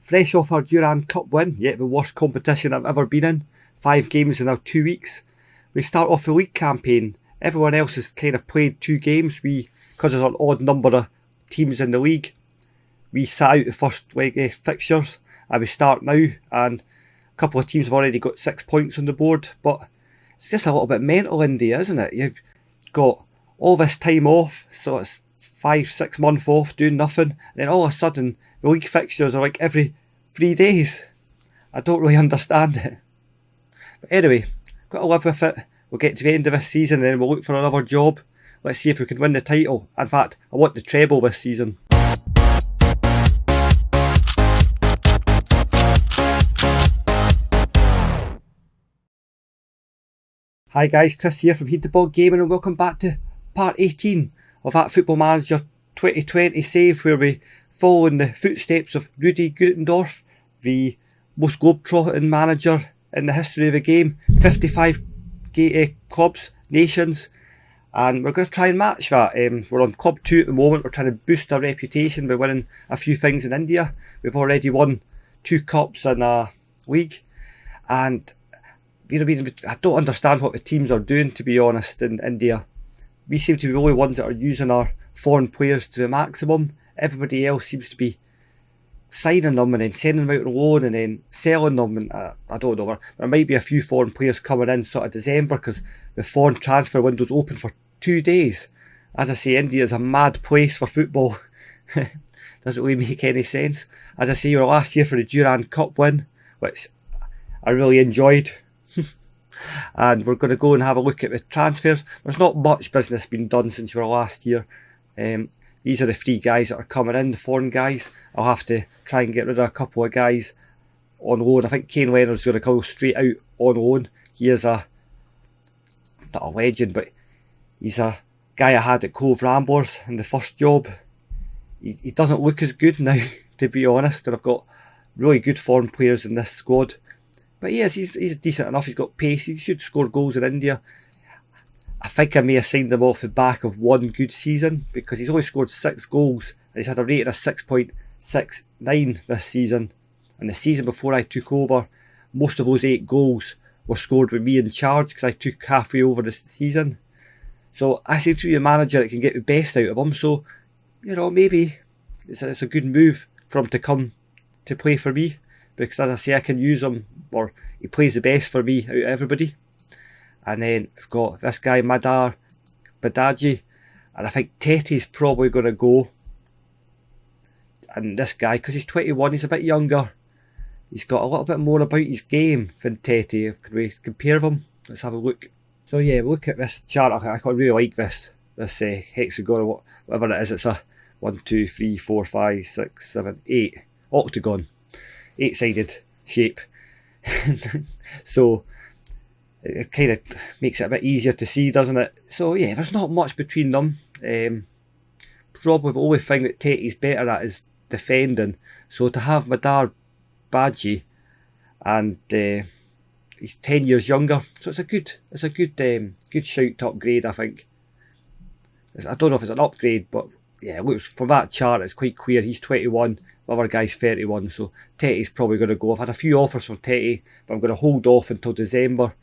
fresh off our Durand Cup win, yet the worst competition I've ever been in. 5 games in now 2 weeks. We start off the league campaign. Everyone else has kind of played 2 games. We, because there's an odd number of teams in the league, we sat out the first leg fixtures and we start now, and a couple of teams have already got 6 points on the board, but it's just a little bit mental, India, isn't it? You've got all this time off, so it's 5-6 months off doing nothing, and then all of a sudden the league fixtures are like every 3 days. I don't really understand it. But anyway, got to live with it. We'll get to the end of this season and then we'll look for another job. Let's see if we can win the title. In fact, I want the treble this season. Hi guys, Chris here from Tiddim Gaming, and welcome back to part 18 of that Football Manager 2020 save, where we follow in the footsteps of Rudi Gutendorf, the most globetrotting manager in the history of the game. 55 clubs, nations, and we're going to try and match that. We're on Club 2 at the moment. We're trying to boost our reputation by winning a few things in India. We've already won 2 cups in a league, and I don't understand what the teams are doing, to be honest, in India. We seem to be the only ones that are using our foreign players to the maximum. Everybody else seems to be signing them and then sending them out on loan and then selling them, and I don't know, there might be a few foreign players coming in sort of December, because the foreign transfer window's open for 2 days. As I say, India is a mad place for football. Doesn't really make any sense. As I say, we were last year for the Durand Cup win, which I really enjoyed. And we're going to go and have a look at the transfers. There's not much business been done since we were last year. These are the 3 guys that are coming in, the foreign guys. I'll have to try and get rid of a couple of guys on loan. I think Kane Leonard's going to go straight out on loan. He is not a legend, but he's a guy I had at Cove Ramblers in the first job. He doesn't look as good now, to be honest, and I've got really good foreign players in this squad. But yes, he's decent enough. He's got pace. He should score goals in India. I think I may have signed him off the back of one good season, because he's only scored 6 goals and he's had a rating of 6.69 this season. And the season before I took over, most of those 8 goals were scored with me in charge, because I took halfway over the season. So I seem to be a manager that can get the best out of him. So, maybe it's a good move for him to come to play for me, because as I say, I can use him, or he plays the best for me out of everybody. And then we've got this guy, Madar Badaji, and I think Teti's probably going to go. And this guy, because he's 21, he's a bit younger. He's got a little bit more about his game than Teti. Can we compare them? Let's have a look. So yeah, look at this chart. I really like this hexagon, or whatever it is. It's a 1, 2, 3, 4, 5, 6, 7, 8 octagon, 8-sided shape. So it kind of makes it a bit easier to see, doesn't it? So yeah, there's not much between them. Probably the only thing that Teti's better at is defending. So to have Madar Badji, and he's 10 years younger, so it's a good shout to upgrade. I think. I don't know if it's an upgrade, but yeah, it looks from that chart it's quite clear. He's 21. The other guy's 31, so Teti's probably going to go. I've had a few offers from Teti, but I'm going to hold off until December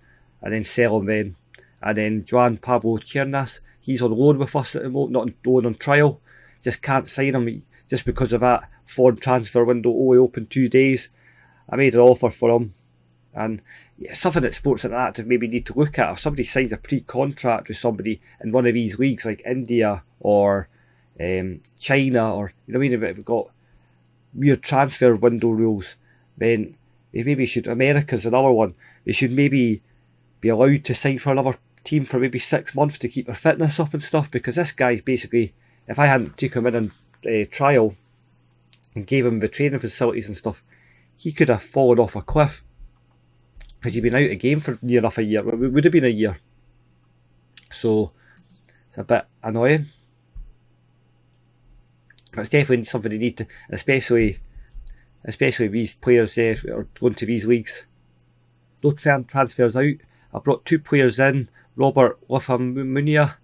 and then sell him then. And then Juan Pablo Chernas, he's on loan with us at the moment, not on loan, on trial. Just can't sign him just because of that foreign transfer window only open 2 days. I made an offer for him, and yeah, something that Sports Interactive maybe need to look at. If somebody signs a pre-contract with somebody in one of these leagues like India or China, or if we've got weird transfer window rules, then they maybe should. America's another one. They should maybe be allowed to sign for another team for maybe 6 months to keep their fitness up and stuff, because this guy's basically, if I hadn't taken him in on trial and gave him the training facilities and stuff, he could have fallen off a cliff, because he'd been out of the game for near enough a year. It would have been a year. So it's a bit annoying. But it's definitely something they need to, especially these players are going to these leagues. Those transfers out. I brought 2 players in. Robert Lafamounia,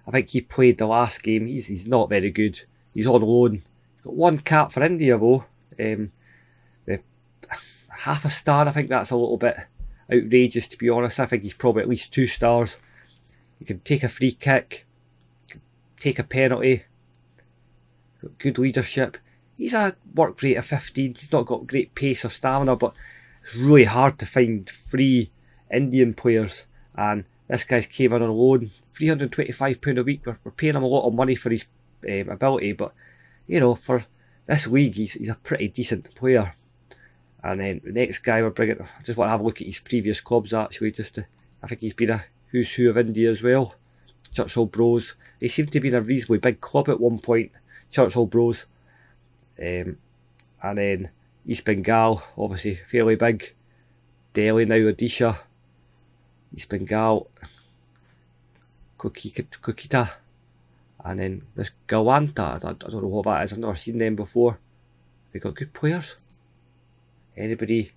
I think he played the last game. He's not very good. He's on loan. He's got 1 cap for India though. half a star, I think that's a little bit outrageous, to be honest. I think he's probably at least 2 stars. He can take a free kick, take a penalty, got good leadership. He's a work rate of 15. He's not got great pace or stamina, but it's really hard to find free Indian players. And this guy's came in on loan, £325 a week. We're paying him a lot of money for his ability, but you know, for this league, he's a pretty decent player. And then the next guy we're bringing, I just want to have a look at his previous clubs actually, I think he's been a who's who of India as well. Churchill Bros. They seem to be in a reasonably big club at one point, Churchill Bros. And then East Bengal, obviously fairly big. Delhi now, Odisha. East Bengal, Kokita. And then this Gawanta, I don't know what that is, I've never seen them before. They got good players. Anybody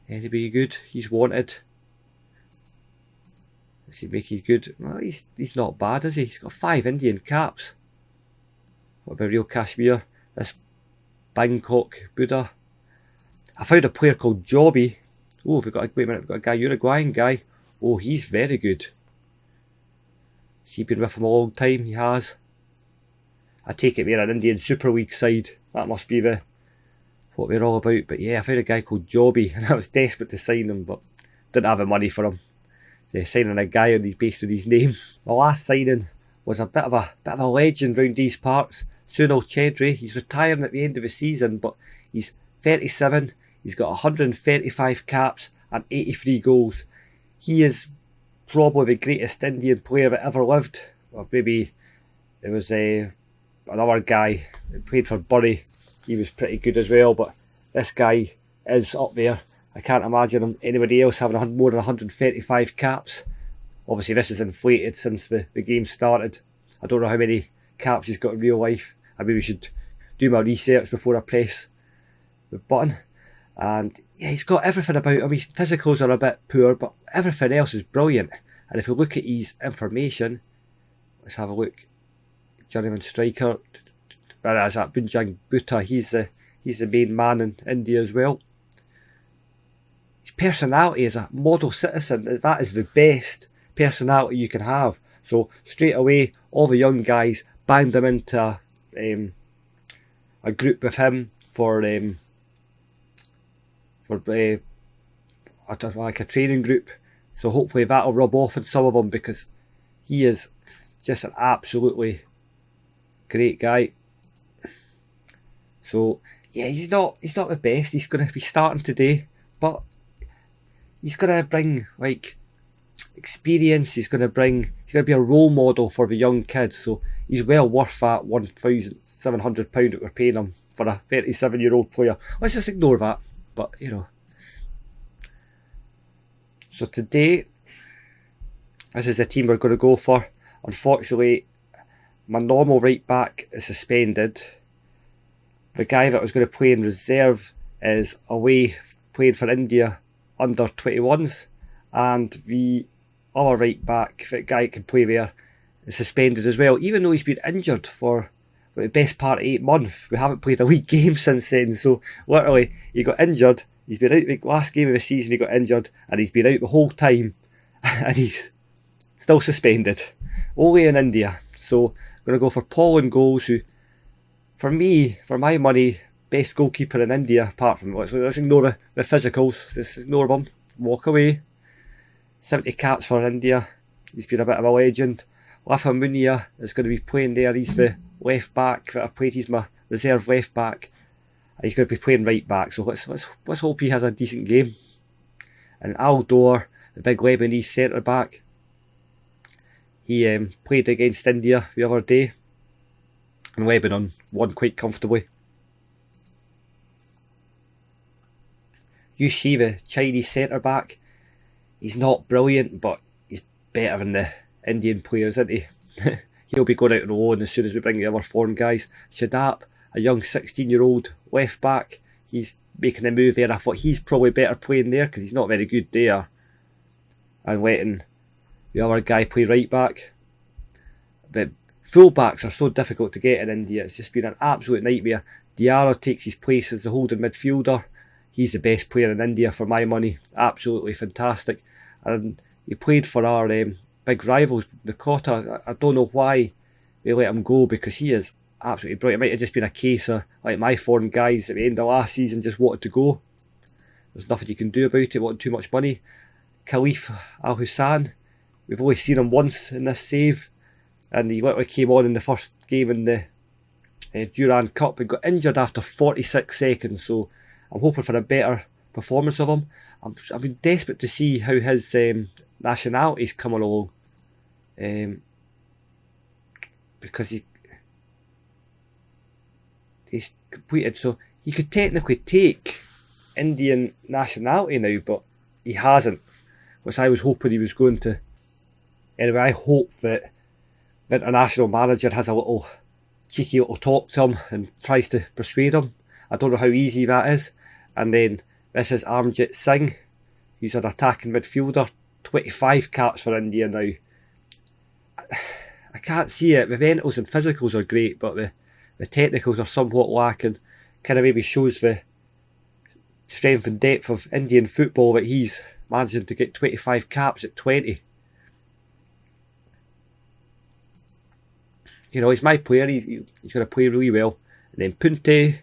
good? He's wanted. Does he make it good? Well, he's not bad, is he? He's got 5 Indian caps. What about Real Kashmir? This Bangkok Buddha. I found a player called Jobby. Oh, wait a minute, we've got a guy, Uruguayan guy. Oh, he's very good. He's been with him a long time, he has. I take it we're an Indian Super League side. That must be what we're all about. But yeah, I found a guy called Jobby, and I was desperate to sign him, but didn't have the money for him. So signing a guy based on his name. My last signing was a bit of a legend round these parts. Sunil Chedri. He's retiring at the end of the season, but he's 37. He's got 135 caps and 83 goals. He is probably the greatest Indian player that ever lived. Or maybe there was another guy that played for Bury. He was pretty good as well, but this guy is up there. I can't imagine anybody else having more than 135 caps. Obviously this is inflated since the game started. I don't know how many caps he's got in real life. I maybe should do my research before I press the button. And yeah, he's got everything about him. His physicals are a bit poor, but everything else is brilliant. And if you look at his information, let's have a look. Journeyman striker. Whereas that Bunjang Bhutta, he's the main man in India as well. His personality as a model citizen, that is the best personality you can have. So straight away, all the young guys banged him into a group with him for like a training group. So hopefully that'll rub off on some of them, because he is just an absolutely great guy. So yeah, he's not the best. He's going to be starting today, but he's going to bring like experience. He's going to be a role model for the young kids. So he's well worth that £1,700 that we're paying him for a 37-year-old player. Let's just ignore that. But you know. So today, this is the team we're going to go for. Unfortunately, my normal right back is suspended. The guy that was going to play in reserve is away playing for India under 21s, and the other right back, the guy that can play there, is suspended as well, even though he's been injured for the best part of 8 months. We haven't played a league game since then, so literally he got injured. He's been out the last game of the season, he got injured, and he's been out the whole time, and he's still suspended. Only in India. So I'm going to go for Paul in goals, who, for me, for my money, best goalkeeper in India, apart from, let's ignore the physicals, just ignore them, walk away. 70 caps for India. He's been a bit of a legend. Lafa Munia is going to be playing there. He's the left back that I've played. He's my reserve left back. He's going to be playing right back. So let's hope he has a decent game. And Al Dor, the big Lebanese centre back, he played against India the other day, and Lebanon won quite comfortably. Yushi, the Chinese centre back, he's not brilliant, but he's better than the Indian players, isn't he? He'll be going out on loan as soon as we bring the other foreign guys. Shadap, a young 16-year-old left back, he's making a move there. I thought he's probably better playing there because he's not very good there. And letting the other guy play right back. But full backs are so difficult to get in India. It's just been an absolute nightmare. Diarra takes his place as the holding midfielder. He's the best player in India for my money. Absolutely fantastic. And he played for our big rivals, the Kota. I don't know why they let him go, because he is absolutely brilliant. It might have just been a case of like my foreign guys at the end of last season just wanted to go. There's nothing you can do about it, wanting too much money. Khalif Al Hussan, we've only seen him once in this save, and he literally came on in the first game in the Durand Cup and got injured after 46 seconds, so I'm hoping for a better performance of him. I've been desperate to see how his nationality's coming along, because he's completed, so he could technically take Indian nationality now, but he hasn't, which I was hoping he was going to. Anyway, I hope that the international manager has a little cheeky little talk to him and tries to persuade him. I don't know how easy that is. And then this is Armjit Singh, who's an attacking midfielder, 25 caps for India now. I can't see it. The mentals and physicals are great, but the technicals are somewhat lacking. Kind of maybe shows the strength and depth of Indian football that he's managing to get 25 caps at 20. You know, he's my player. He's going to play really well. And then Punte,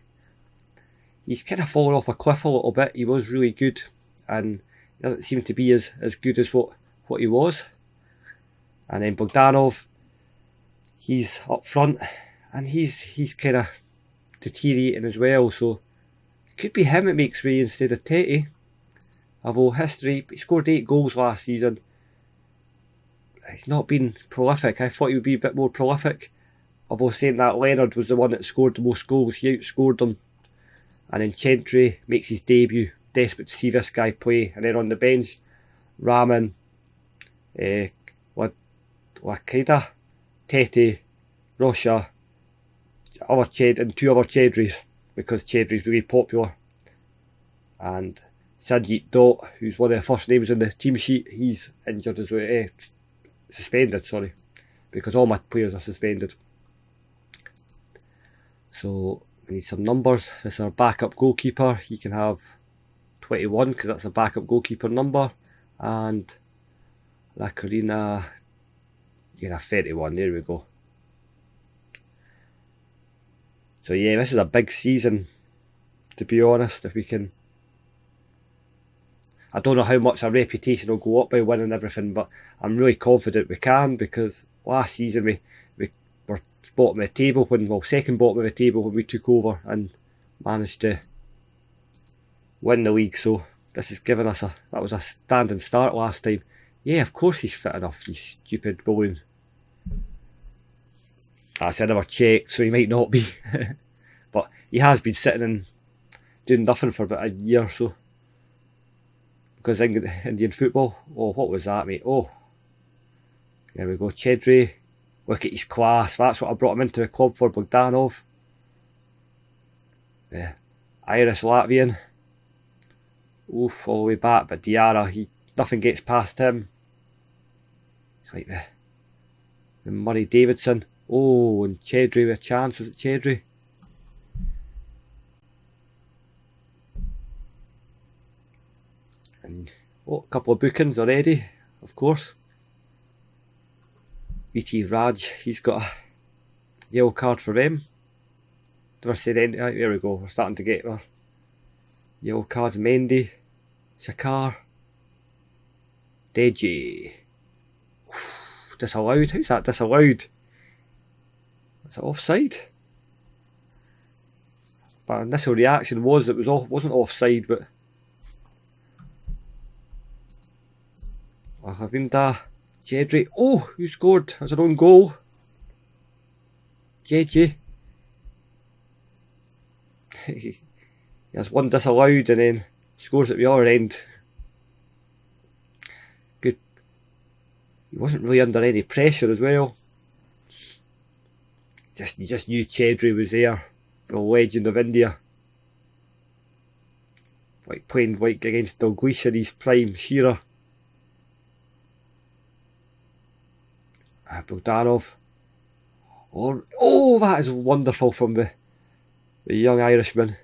he's kind of fallen off a cliff a little bit. He was really good, and he doesn't seem to be as good as what he was. And then Bogdanov, he's up front, and he's kind of deteriorating as well. So it could be him that makes way instead of Tete. Although history, he scored 8 goals last season. He's not been prolific. I thought he would be a bit more prolific. Although saying that, Leonard was the one that scored the most goals. He outscored him. And then Chentry makes his debut. Desperate to see this guy play. And then on the bench, Raman, Wakeda, Tete, Rosha, and 2 other Chedris, because Chedri's really popular. And Sanjit Dot, who's one of the first names on the team sheet, he's injured as well. Suspended, sorry, because all my players are suspended. So we need some numbers. This is our backup goalkeeper. He can have 21 because that's a backup goalkeeper number. And La Carina, you can have 31. There we go. So yeah, this is a big season, to be honest. If we can, I don't know how much our reputation will go up by winning everything, but I'm really confident we can, because last season we were bottom of the table, second bottom of the table when we took over and managed to win the league. So this has given us that was a standing start last time. Yeah, of course he's fit enough, you stupid balloon. Actually, I never checked, so he might not be. But he has been sitting and doing nothing for about a year or so. Because Indian football, oh, what was that, mate? Oh, there we go, Chedri. Look at his class. That's what I brought him into the club for, Bogdanov. Yeah, Irish Latvian. Oof, all the way back, but Diarra, nothing gets past him. It's like the Murray Davidson. Oh, and Chedri with a chance. Was it Chedri? And a couple of bookings already, of course. BT Raj, he's got a yellow card for them. Never said anything. There we go, we're starting to get our yellow cards. Mendy, Shakar, Deji. Disallowed. How's that disallowed? Is it offside? My initial reaction was it wasn't offside, but Havinda, Jedri. Oh, who scored? That's an own goal. JJ. He has one disallowed and then scores at the other end. Good. He wasn't really under any pressure as well. You just knew Chedri was there, the legend of India. Like playing against Dalglish in his prime, Shearer. Bogdanov. Oh, that is wonderful from the The young Irishman.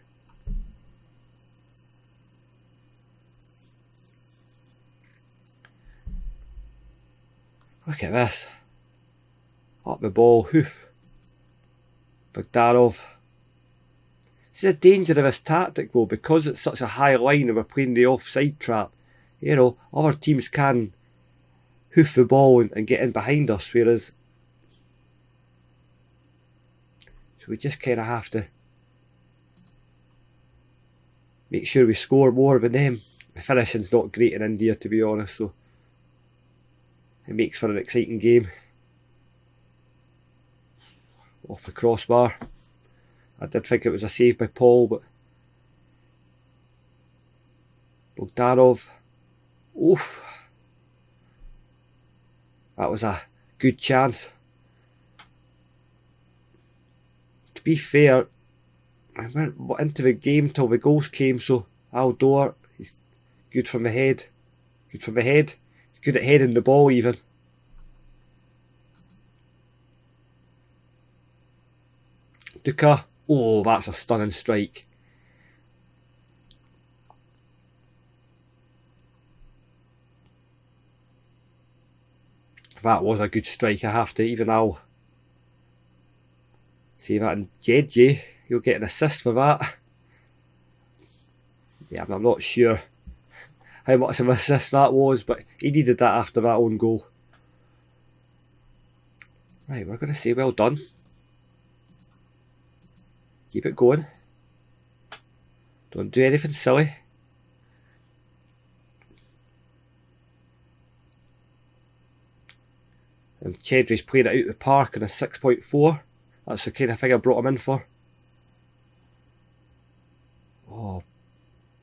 Look at this. Up the ball, hoof. Bogdanov. See the danger of this tactic though, because it's such a high line and we're playing the offside trap. You know, other teams can hoof the ball and get in behind us, whereas so we just kind of have to make sure we score more than them. The finishing's not great in India, to be honest, so it makes for an exciting game. Off the crossbar. I did think it was a save by Paul, but Bogdanov. Oof. That was a good chance. To be fair, I went into the game till the goals came, so Aldor, he's good from the head. Good from the head. He's good at heading the ball even. Duka. Oh, that's a stunning strike. That was a good strike, I have to. Even I'll see that in JJ. He'll get an assist for that. Yeah, I'm not sure how much of an assist that was, but he needed that after that own goal. Right, we're going to say well done. Keep it going. Don't do anything silly. And Chedry's playing it out of the park in a 6.4. That's the kind of thing I brought him in for. Oh,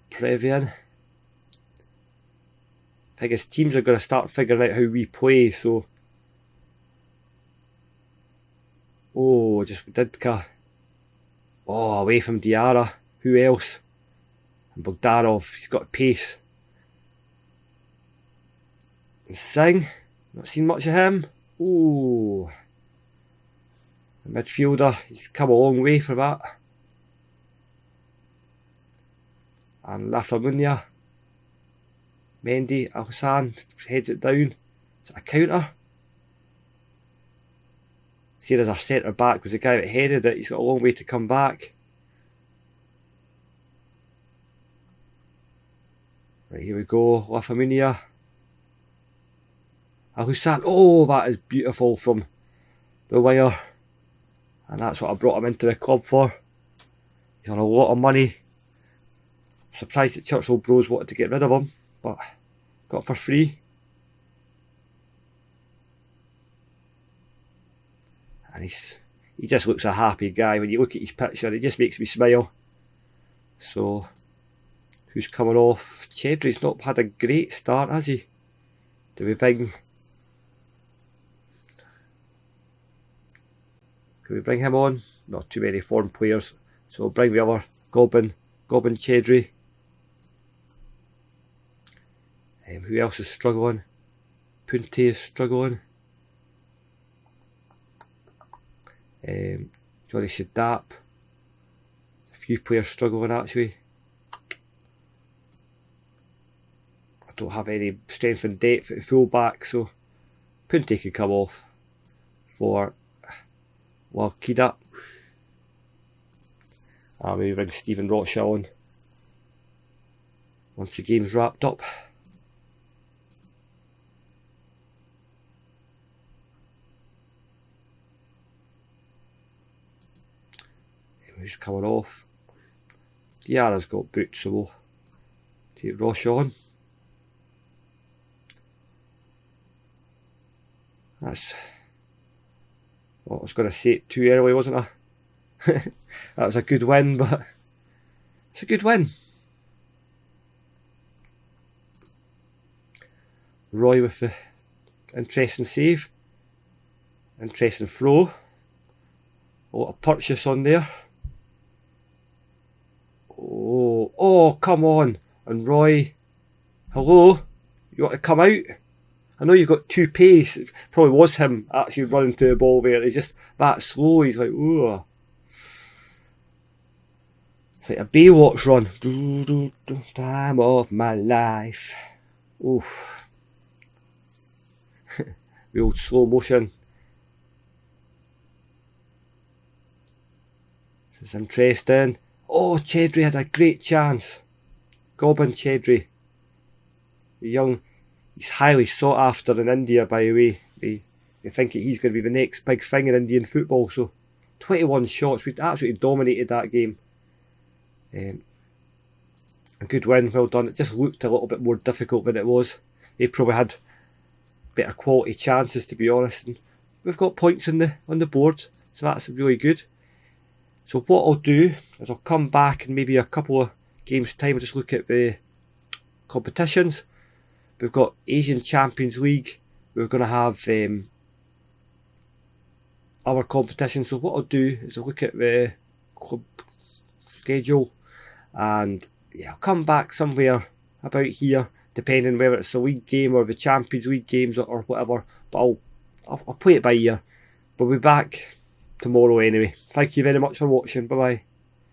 Previan. I think his teams are going to start figuring out how we play, so... Oh, just Didka. Oh, away from Diarra. Who else? And Bogdanov, he's got pace. And Singh, not seen much of him. Ooh. The midfielder, he's come a long way for that. And Laframunia. Mendy, Alhassan heads it down. Is it a counter? See, there's our centre back was the guy that headed it. He's got a long way to come back. Right, here we go. Laframunia. Alhassan. Oh, that is beautiful from the wire. And that's what I brought him into the club for. He's on a lot of money. I'm surprised that Churchill Bros wanted to get rid of him, but got it for free. And he just looks a happy guy. When you look at his picture, it just makes me smile. So, who's coming off? Chedry's not had a great start, has he? Do we bring... Can we bring him on? Not too many foreign players. So we'll bring the other Gobbin Chedry. Who else is struggling? Punte is struggling. Johnny Shadap. A few players struggling actually. I don't have any strength and depth at the full back, so Punte could come off for Walkida. I'll maybe bring Stephen Rothschild on once the game's wrapped up. Who's coming off? Diarra's got boots, so we'll take Rosh on. That's... Well, I was going to say it too early, wasn't I? That was a good win, but it's a good win. Roy with the interesting save. Interesting throw. A lot of purchase on there. Oh, come on. And Roy, hello? You want to come out? I know you've got two pace. It probably was him actually running to the ball there. He's just that slow. He's like, ooh. like a Baywatch run. Time of my life. Oof. The old slow motion. This is interesting. Oh, Chedry had a great chance. Gobbin Chedry. He's highly sought after in India, by the way. They think he's going to be the next big thing in Indian football. So 21 shots. We absolutely dominated that game. A good win, well done. It just looked a little bit more difficult than it was. They probably had better quality chances, to be honest. And we've got points on the board, so that's really good. So what I'll do is I'll come back in maybe a couple of games' time. I'll just look at the competitions. We've got Asian Champions League. We're going to have other competitions. So what I'll do is I'll look at the club schedule, and yeah, I'll come back somewhere about here, depending whether it's the league game or the Champions League games or whatever. But I'll play it by ear. We'll be back tomorrow anyway. Thank you very much for watching. Bye bye.